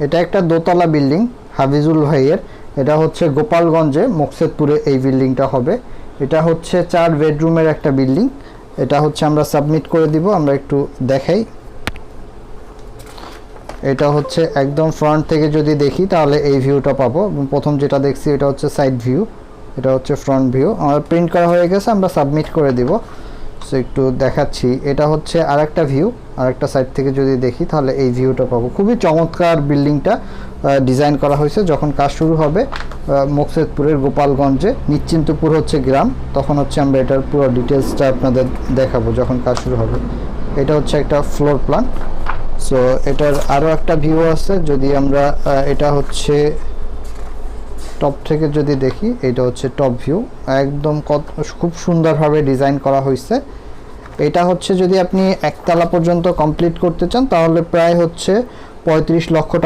এটা একটা দোতলা বিল্ডিং হাফিজুল ভাইয়ের। এটা হচ্ছে গোপালগঞ্জে মোকসেদপুরে এই বিল্ডিংটা হবে। এটা হচ্ছে 4 বেডরুমের একটা বিল্ডিং। এটা হচ্ছে আমরা সাবমিট করে দিব। আমরা একটু দেখাই। এটা হচ্ছে একদম ফ্রন্ট থেকে যদি দেখি তাহলে এই ভিউটা পাবো। প্রথম যেটা দেখছি এটা হচ্ছে সাইড ভিউ, এটা হচ্ছে ফ্রন্ট ভিউ। আমার প্রিন্ট করা হয়ে গেছে, আমরা সাবমিট করে দিব। সো একটু দেখাচ্ছি। এটা হচ্ছে আরেকটা ভিউ, আরেকটা সাইড থেকে যদি দেখি তাহলে এই ভিউটা পাবো। খুবই চমৎকার বিল্ডিংটা ডিজাইন করা হয়েছে। যখন কাজ শুরু হবে মোকসেদপুরের গোপালগঞ্জে, নিশ্চিন্তপুর হচ্ছে গ্রাম, তখন হচ্ছে আমরা এটার পুরো ডিটেলসটা আপনাদের দেখাবো যখন কাজ শুরু হবে। এটা হচ্ছে একটা ফ্লোর প্ল্যান। সো এটার আরও একটা ভিউ আছে। যদি আমরা এটা হচ্ছে টপ থেকে যদি দেখি, এটা হচ্ছে টপ ভিউ। একদম খুব সুন্দরভাবে ডিজাইন করা হয়েছে। এটা হচ্ছে যদি আপনি একতলা পর্যন্ত কমপ্লিট করতে চান তাহলে প্রায় হচ্ছে 35 লক্ষ টাকা